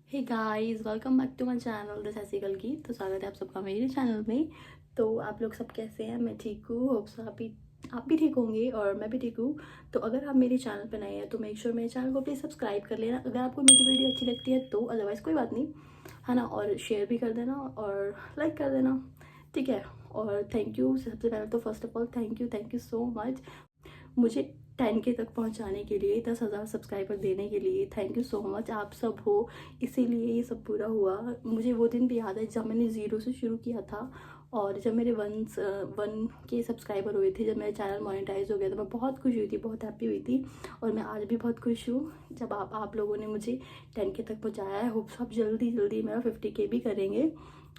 Hey guys, welcome back to my channel this ऐसी की। तो स्वागत है आप सबका मेरे चैनल में। तो आप लोग सब कैसे हैं? मैं ठीक हूँ। होप्स आप भी ठीक होंगे और मैं भी ठीक हूँ। तो अगर आप मेरे चैनल पर नए हैं तो मेक श्योर मेरे चैनल को प्लीज़ सब्सक्राइब कर लेना अगर आपको मेरी वीडियो अच्छी लगती है तो। अदरवाइज़ कोई बात नहीं, है ना। और शेयर भी कर देना और लाइक कर देना, ठीक है। और थैंक यू। सबसे पहले तो first of all thank you so much मुझे 10K तक पहुंचाने के लिए, 10,000 सब्सक्राइबर देने के लिए। थैंक यू सो मच, आप सब हो, इसीलिए ये सब पूरा हुआ। मुझे वो दिन भी याद है जब मैंने ज़ीरो से शुरू किया था और जब मेरे 1K सब्सक्राइबर हुए थे, जब मेरा चैनल मोनेटाइज हो गया तो मैं बहुत खुश हुई थी, बहुत हैप्पी हुई थी। और मैं आज भी बहुत खुश हूँ जब आप लोगों ने मुझे 10K तक पहुँचाया है। होप सब जल्दी जल्दी मेरा 50K भी करेंगे,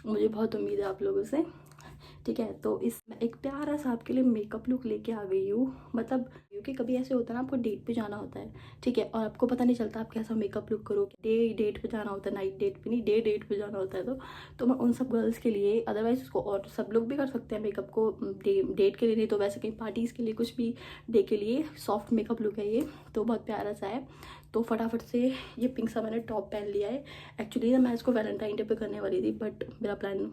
मुझे बहुत उम्मीद है आप लोगों से, ठीक है। तो इस एक प्यारा सा आपके लिए मेकअप लुक लेके आ गई हूँ। मतलब क्योंकि कभी ऐसे होता है ना, आपको डेट पे जाना होता है, ठीक है, और आपको पता नहीं चलता आप कैसा मेकअप लुक करो। डेट पे जाना होता है, नाइट डेट पे नहीं, डेट पे जाना होता है। तो मैं उन सब गर्ल्स के लिए, अदरवाइज उसको और सब लोग भी कर सकते हैं मेकअप को डेट के लिए, नहीं तो वैसे कहीं पार्टीज़ के लिए, कुछ भी डे के लिए सॉफ्ट मेकअप लुक है ये। तो बहुत प्यारा सा है। तो फटाफट से ये पिंक सा मैंने टॉप पहन लिया है। एक्चुअली ना मैं इसको वैलेंटाइन डे पे करने वाली थी, बट मेरा प्लान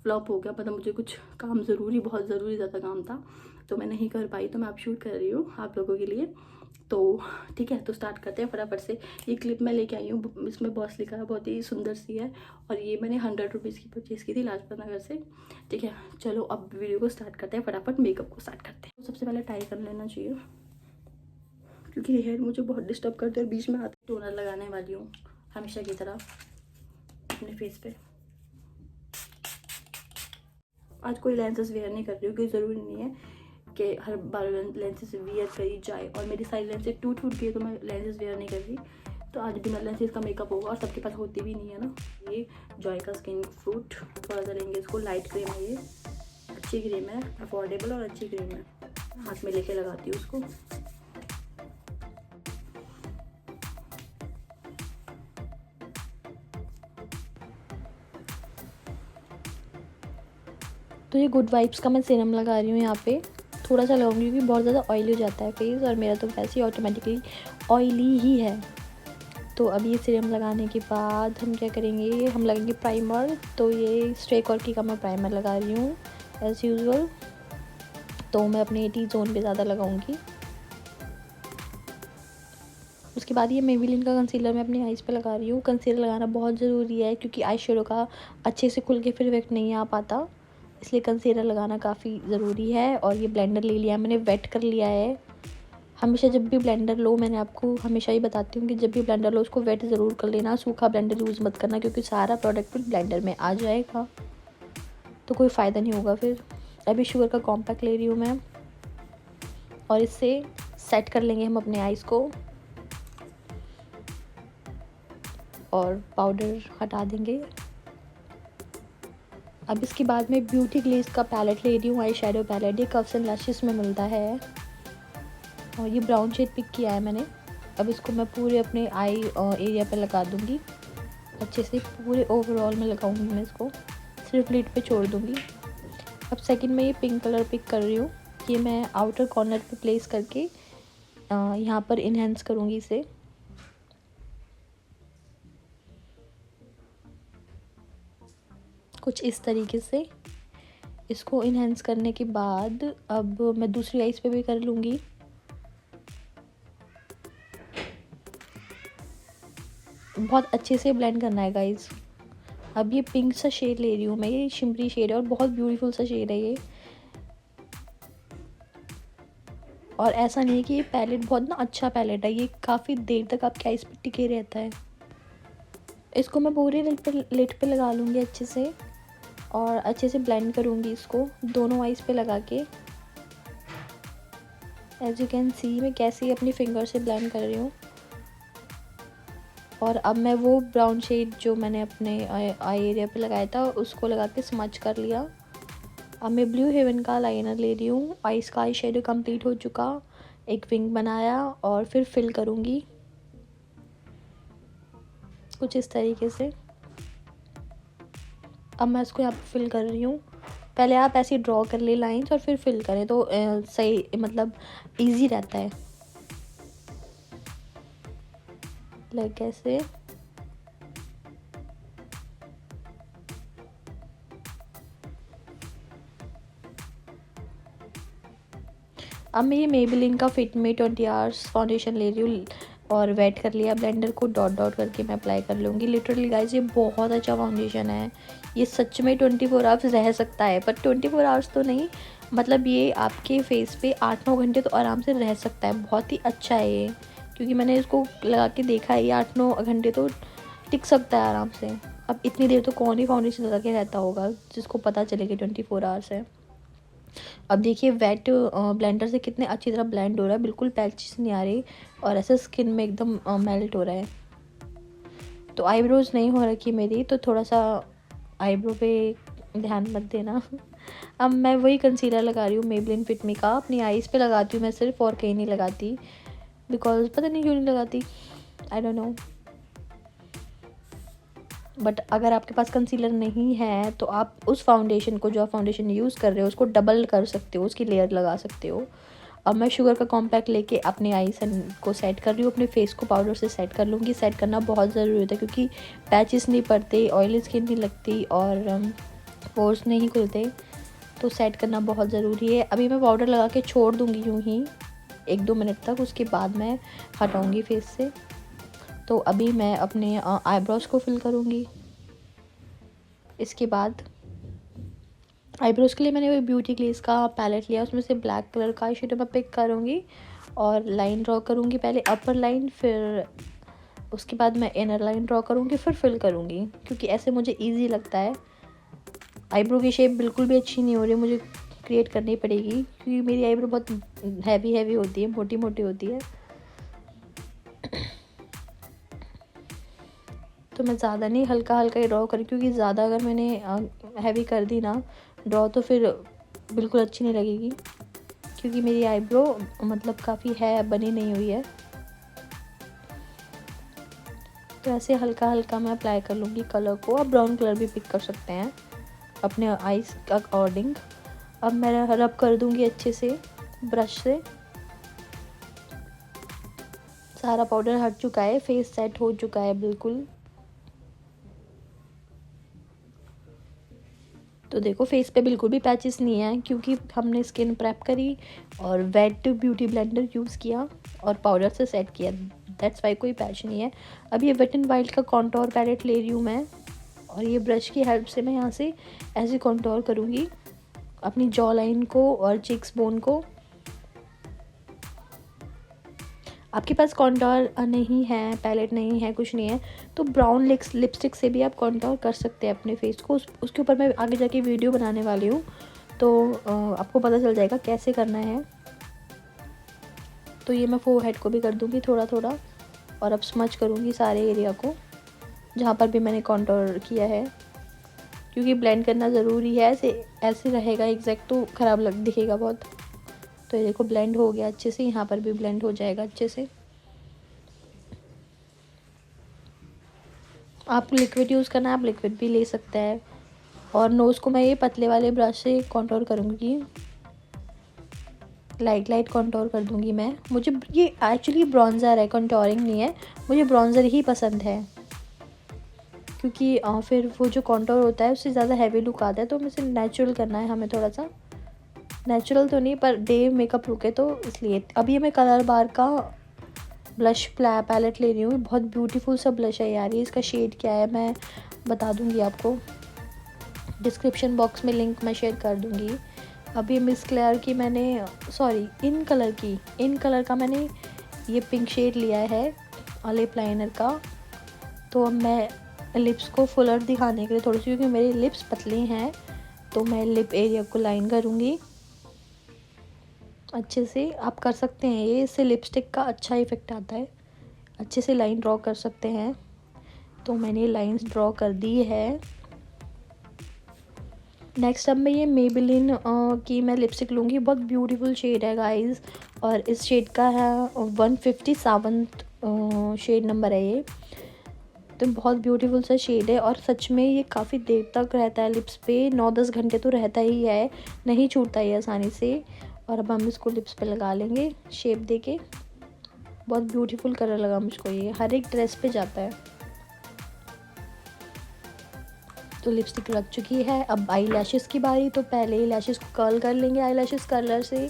फ्लॉप हो गया। मतलब मुझे कुछ काम ज़रूरी, बहुत ज़रूरी ज़्यादा काम था, तो मैं नहीं कर पाई। तो मैं अब शूट कर रही हूँ आप लोगों के लिए। तो ठीक है, तो स्टार्ट करते हैं फटाफट से। ये क्लिप मैं लेके आई हूँ, इसमें बॉस लिखा है, बहुत ही सुंदर सी है। और ये मैंने 100 रुपीज़ की परचेज़ की थी लाजपत नगर से, ठीक है। चलो अब वीडियो को स्टार्ट करते हैं, फटाफट मेकअप को स्टार्ट करते हैं। तो सबसे पहले टाई कर लेना चाहिए, क्योंकि हेयर मुझे बहुत डिस्टर्ब करते हैं। बीच में आते टोनर लगाने वाली हूँ हमेशा की तरह अपने फेस पे। आज कोई लेंसेज वेयर नहीं कर रही हूँ, क्योंकि ज़रूरी नहीं है कि हर बार लेंसेज वेयर करी जाए। और मेरी सारी लेंसेज टूट गई तो मैं लेंसेज वेयर नहीं कर रही। तो आज बिना लेंसेज का मेकअप होगा, और सबके पास होती भी नहीं है ना। ये जॉय का स्किन फ्रूट, थोड़ा सा लेंगे इसको। लाइट क्रीम है ये, अच्छी क्रीम है, अफोर्डेबल और अच्छी क्रीम है। हाथ में लेके लगाती हूँ उसको। तो ये गुड वाइब्स का मैं सीरम लगा रही हूँ यहाँ पे। थोड़ा सा लगाऊंगी क्योंकि बहुत ज़्यादा ऑयली हो जाता है फेस, और मेरा तो वैसे ही ऑटोमेटिकली ऑयली ही है। तो अब ये सीरम लगाने के बाद हम क्या करेंगे, हम लगाएंगे प्राइमर। तो ये स्ट्रे कॉर्की का मैं प्राइमर लगा रही हूँ एज़ यूजुअल। तो मैं अपने टी जोन पे ज़्यादा लगाऊंगी। उसके बाद ये मेबेलिन का कंसीलर मैं अपनी आईज़ पे लगा रही हूँ। कंसीलर लगाना बहुत ज़रूरी है, क्योंकि आई शेडो का अच्छे से खुल के फिर इफेक्ट नहीं आ पाता, इसलिए कंसीलर लगाना काफ़ी ज़रूरी है। और ये ब्लेंडर ले लिया मैंने, वेट कर लिया है। हमेशा जब भी ब्लेंडर लो, मैंने आपको हमेशा ही बताती हूँ कि जब भी ब्लेंडर लो उसको वेट ज़रूर कर लेना, सूखा ब्लेंडर यूज़ मत करना, क्योंकि सारा प्रोडक्ट फिर ब्लेंडर में आ जाएगा तो कोई फ़ायदा नहीं होगा फिर। अभी शुगर का कॉम्पैक्ट ले रही हूँ मैं, और इससे सेट कर लेंगे हम अपने आइज़ को, और पाउडर हटा देंगे। अब इसके बाद में ब्यूटी ग्लेज का पैलेट ले रही हूँ, आई शेडो पैलेट। ये कर्व्स एंड लैशेस में मिलता है, और ये ब्राउन शेड पिक किया है मैंने। अब इसको मैं पूरे अपने आई एरिया पे लगा दूँगी अच्छे से, पूरे ओवरऑल में लगाऊंगी मैं इसको, सिर्फ लिड पे छोड़ दूँगी। अब सेकंड में ये पिंक कलर पिक कर रही हूँ, ये मैं आउटर कॉर्नर पे प्लेस करके यहाँ पर इन्हेंस करूँगी इसे। कुछ इस तरीके से इसको इन्हेंस करने के बाद अब मैं दूसरी आइज़ पे भी कर लूँगी। बहुत अच्छे से ब्लेंड करना है गाइज़। अब ये पिंक सा शेड ले रही हूँ मैं, ये शिमरी शेड है और बहुत ब्यूटीफुल सा शेड है ये। और ऐसा नहीं है कि ये पैलेट बहुत ना अच्छा पैलेट है, ये काफ़ी देर तक आपके आइज़ पे टिके रहता है। इसको मैं पूरे लिड पे लगा लूँगी अच्छे से, और अच्छे से ब्लेंड करूँगी इसको दोनों आइज़ पे लगा के। एज यू कैन सी मैं कैसे अपनी फिंगर से ब्लेंड कर रही हूँ। और अब मैं वो ब्राउन शेड जो मैंने अपने आई एरिया पे लगाया था उसको लगा के स्मच कर लिया। अब मैं ब्लू हेवन का लाइनर ले रही हूँ। आइज़ का आई शेडो कम्प्लीट हो चुका, एक विंग बनाया और फिर फिल करूँगी कुछ इस तरीके से। अब मैं इसको यहाँ पे फिल कर रही हूँ। पहले आप ऐसे ड्रॉ कर ले लाइंस और फिर फिल करें तो सही, मतलब इजी रहता है। लाइक ऐसे अब मैं ये मेबेलिन का फिट मी 20 आवर्स फाउंडेशन ले रही हूँ और वेट कर लिया ब्लेंडर को, डॉट डॉट करके मैं अप्लाई कर लूँगी। लिटरली गाइस ये बहुत अच्छा फाउंडेशन है, ये सच में 24 आवर्स रह सकता है, पर 24 आवर्स तो नहीं, मतलब ये आपके फेस पे 8-9 घंटे तो आराम से रह सकता है। बहुत ही अच्छा है ये, क्योंकि मैंने इसको लगा के देखा है, ये 8-9 घंटे तो टिक सकता है आराम से। अब इतनी देर तो कौन ही फाउंडेशन लगा के रहता होगा जिसको पता चले कि 24 आवर्स है। अब देखिए वेट ब्लेंडर से कितने अच्छी तरह ब्लेंड हो रहा है, बिल्कुल पैचेस नहीं आ रही और ऐसे स्किन में एकदम मेल्ट हो रहा है। तो आईब्रोज नहीं हो रखी मेरी, तो थोड़ा सा आईब्रो पे ध्यान मत देना। अब मैं वही कंसीलर लगा रही हूँ मेबेलिन फिट मी का, अपनी आईज़ पे लगाती हूँ मैं सिर्फ, और कहीं नहीं लगाती, बिकॉज पता नहीं क्यों नहीं लगाती, आई डोंट नो। बट अगर आपके पास कंसीलर नहीं है तो आप उस फाउंडेशन को, जो आप फाउंडेशन यूज़ कर रहे हो, उसको डबल कर सकते हो, उसकी लेयर लगा सकते हो। अब मैं शुगर का कॉम्पैक्ट लेके अपने आईज को सेट कर रही हूँ, अपने फेस को पाउडर से सेट कर लूँगी। सेट करना बहुत ज़रूरी होता है क्योंकि पैचेस नहीं पड़ते, ऑयली स्किन नहीं लगती और पोर्स नहीं खुलते, तो सेट करना बहुत ज़रूरी है। अभी मैं पाउडर लगा के छोड़ दूँगी यूँ ही 1-2 मिनट तक, उसके बाद मैं हटाऊँगी फेस से। तो अभी मैं अपने आईब्रोज़ को फिल करूँगी। इसके बाद आईब्रोज़ के लिए मैंने वही ब्यूटी ग्लेस का पैलेट लिया, उसमें से ब्लैक कलर का आई शेडो मैं पिक करूँगी और लाइन ड्रॉ करूँगी। पहले अपर लाइन, फिर उसके बाद मैं इनर लाइन ड्रॉ करूँगी, फिर फिल करूँगी, क्योंकि ऐसे मुझे ईजी लगता है। आईब्रो की शेप बिल्कुल भी अच्छी नहीं हो रही, मुझे क्रिएट करनी पड़ेगी क्योंकि मेरी आईब्रो बहुत हैवी होती है, मोटी मोटी होती है। तो मैं ज़्यादा नहीं, हल्का हल्का ही ड्रॉ करी, क्योंकि ज़्यादा अगर मैंने हैवी कर दी ना ड्रॉ तो फिर बिल्कुल अच्छी नहीं लगेगी, क्योंकि मेरी आईब्रो मतलब काफ़ी है, बनी नहीं हुई है। तो ऐसे हल्का हल्का मैं अप्लाई कर लूँगी कलर को। आप ब्राउन कलर भी पिक कर सकते हैं अपने आईज का अकॉर्डिंग। अब मैं रब कर दूँगी अच्छे से ब्रश से। सारा पाउडर हट चुका है, फेस सेट हो चुका है बिल्कुल। तो देखो फेस पे बिल्कुल भी पैचेस नहीं है, क्योंकि हमने स्किन प्रेप करी और वेट ब्यूटी ब्लेंडर यूज़ किया और पाउडर से सेट किया, दैट्स वाई कोई पैच नहीं है। अब ये वेट एंड वाइल्ड का कॉन्टोर पैलेट ले रही हूँ मैं, और ये ब्रश की हेल्प से मैं यहाँ से ऐसे कॉन्टोर करूँगी अपनी जॉ लाइन को और चिक्स बोन को। आपके पास कॉन्टोर नहीं है, पैलेट नहीं है, कुछ नहीं है, तो ब्राउन लिपस्टिक से भी आप कॉन्टोर कर सकते हैं अपने फेस को। उसके ऊपर मैं आगे जाके वीडियो बनाने वाली हूँ, तो आपको पता चल जाएगा कैसे करना है। तो ये मैं फोरहेड को भी कर दूँगी थोड़ा थोड़ा, और अब स्मच करूँगी सारे एरिया को जहाँ पर भी मैंने कॉन्टोर किया है, क्योंकि ब्लेंड करना ज़रूरी है। ऐसे रहेगा एग्जैक्ट तो ख़राब दिखेगा बहुत। तो ये देखो ब्लेंड हो गया अच्छे से, यहाँ पर भी ब्लेंड हो जाएगा अच्छे से। आप लिक्विड यूज़ करना है, आप लिक्विड भी ले सकते हैं। और नोज़ को मैं ये पतले वाले ब्रश से कॉन्टोर करूँगी, लाइट कॉन्टोर कर दूँगी मैं। मुझे ये एक्चुअली ब्रॉन्ज़र है, कॉन्टोरिंग नहीं है, मुझे ब्रॉन्ज़र ही पसंद है, क्योंकि फिर वो जो कॉन्टोर होता है उससे ज़्यादा हैवी लुक आता है। तो मुझे नेचुरल करना है हमें, थोड़ा सा नेचुरल तो नहीं पर डे मेकअप लुक है, तो इसलिए। अभी मैं कलर बार का ब्लश पैलेट ले रही हूँ, बहुत ब्यूटीफुल सा ब्लश है यार। ये इसका शेड क्या है मैं बता दूँगी आपको, डिस्क्रिप्शन बॉक्स में लिंक मैं शेयर कर दूँगी। अभी मिस क्लेयर की मैंने, सॉरी इन कलर का मैंने ये पिंक शेड लिया है लिप लाइनर का। तो अब मैं लिप्स को फुलर दिखाने के लिए थोड़ी सी, क्योंकि मेरी लिप्स पतली हैं, तो मैं लिप एरिया को लाइन करूँगी अच्छे से। आप कर सकते हैं ये, इससे लिपस्टिक का अच्छा इफ़ेक्ट आता है, अच्छे से लाइन ड्रॉ कर सकते हैं। तो मैंने लाइंस ड्रॉ कर दी है। नेक्स्ट अब मैं ये मेबेलिन की मैं लिपस्टिक लूँगी, बहुत ब्यूटीफुल शेड है गाइस, और इस शेड का है 157 शेड नंबर है ये। तो बहुत ब्यूटीफुल सा शेड है, और सच में ये काफ़ी देर तक रहता है लिप्स पे, 9-10 घंटे तो रहता ही है, नहीं छूटता ये आसानी से। और अब हम इसको लिप्स पे लगा लेंगे शेप देके। बहुत ब्यूटीफुल कलर लगा मुझको, ये हर एक ड्रेस पे जाता है। तो लिपस्टिक लग चुकी है, अब आई लैशेज़ की बारी। तो पहले ही लैशेज़ को कर्ल कर लेंगे आई लैशेज़ कर्लर से।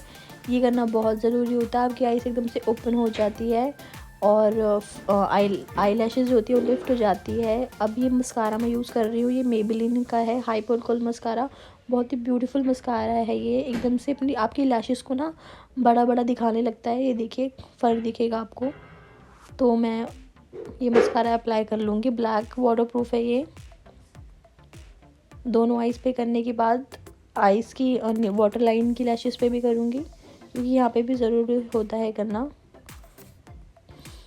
ये करना बहुत ज़रूरी होता है। आपकी आइज़ एकदम से ओपन हो जाती है और आई लैशेज़ होती है वो लिफ्ट हो जाती है। अब ये मस्कारा मैं यूज़ कर रही हूँ, ये मेबेलिन का है हाइपर कोल मस्कारा। बहुत ही ब्यूटीफुल मस्कारा है ये, एकदम से अपनी आपकी लैशेज़ को ना बड़ा बड़ा दिखाने लगता है। ये देखिए फ़र्क दिखेगा आपको। तो मैं ये मस्कारा अप्लाई कर लूँगी, ब्लैक वाटरप्रूफ है ये। दोनों आइज़ पे करने के बाद आइज़ की वाटर लाइन की लैशेज़ पे भी करूँगी, क्योंकि यहाँ पे भी ज़रूरी होता है करना।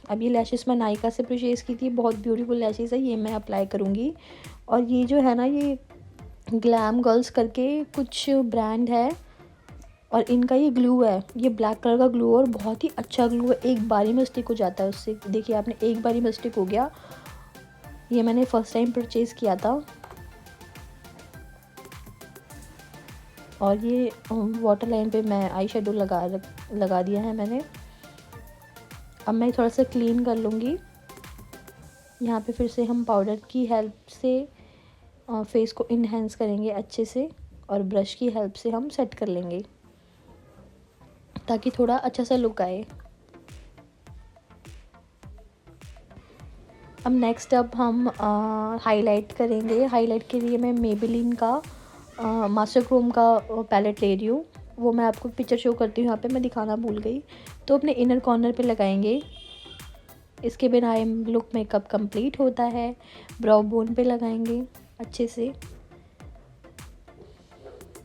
अब ये लैशेज़ मैं नायका से परचेज़ की थी, बहुत ब्यूटीफुल लैशेज़ है, ये मैं अप्लाई करूँगी। और ये जो है ना, ये ग्लैम गर्ल्स करके कुछ ब्रांड है और इनका ये ग्लू है, ये ब्लैक कलर का ग्लू और बहुत ही अच्छा ग्लू है, एक बारी में स्टिक हो जाता है उससे। देखिए आपने एक बारी में स्टिक हो गया। ये मैंने फ़र्स्ट टाइम परचेज़ किया था। और ये वाटर लाइन पे मैं आई शेडो लगा दिया है मैंने। अब मैं थोड़ा सा क्लीन कर लूँगी। यहाँ पे फिर से हम पाउडर की हेल्प से फेस को इन्हेंस करेंगे अच्छे से, और ब्रश की हेल्प से हम सेट कर लेंगे ताकि थोड़ा अच्छा सा लुक आए। अब नेक्स्ट अब हम हाईलाइट करेंगे। हाईलाइट के लिए मैं मेबेलिन का मास्टर क्रोम का पैलेट ले रही हूँ। वो मैं आपको पिक्चर शो करती हूँ, यहाँ पे मैं दिखाना भूल गई। तो अपने इनर कॉर्नर पे लगाएंगे। इसके बिना आई लुक मेकअप कंप्लीट होता है। ब्राउ बोन पे लगाएंगे अच्छे से।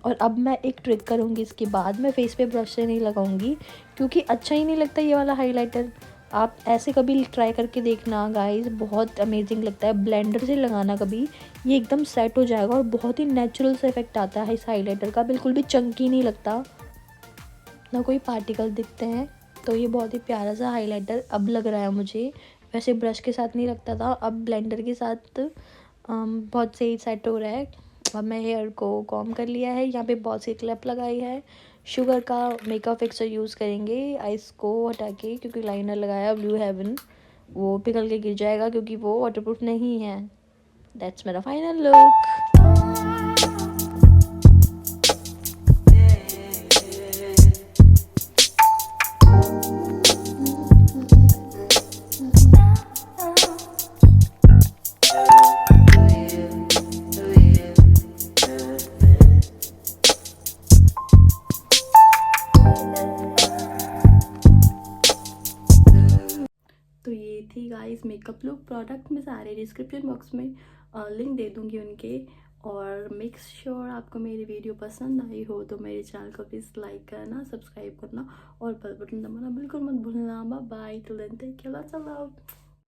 और अब मैं एक ट्रिक करूँगी, इसके बाद मैं फेस पे ब्रश से नहीं लगाऊंगी, क्योंकि अच्छा ही नहीं लगता ये वाला हाइलाइटर। आप ऐसे कभी ट्राई करके देखना गाइस, बहुत अमेजिंग लगता है। ब्लेंडर से लगाना कभी, ये एकदम सेट हो जाएगा और बहुत ही नेचुरल से इफेक्ट आता है इस हाइलाइटर का। बिल्कुल भी चंकी नहीं लगता, ना कोई पार्टिकल दिखते हैं। तो ये बहुत ही प्यारा सा हाइलाइटर अब लग रहा है मुझे। वैसे ब्रश के साथ नहीं लगता था, अब ब्लेंडर के साथ बहुत सही सेट हो रहा है। अब मैं हेयर को कॉम कर लिया है, यहाँ पे बहुत सी क्लिप लगाई है। शुगर का मेकअप फिक्सर यूज़ करेंगे आइस को हटा के, क्योंकि लाइनर लगाया ब्लू हेवन, वो पिघल के गिर जाएगा क्योंकि वो वाटरप्रूफ नहीं है। दैट्स मेरा फाइनल लुक। तो ये थी गाइस मेकअप लुक। प्रोडक्ट में सारे डिस्क्रिप्शन बॉक्स में लिंक दे दूँगी उनके। और मेक श्योर आपको मेरी वीडियो पसंद आई हो तो मेरे चैनल को प्लीज़ लाइक करना, सब्सक्राइब करना और बेल बटन दबाना बिल्कुल मत भूलना। Bye bye, till then take care, loves.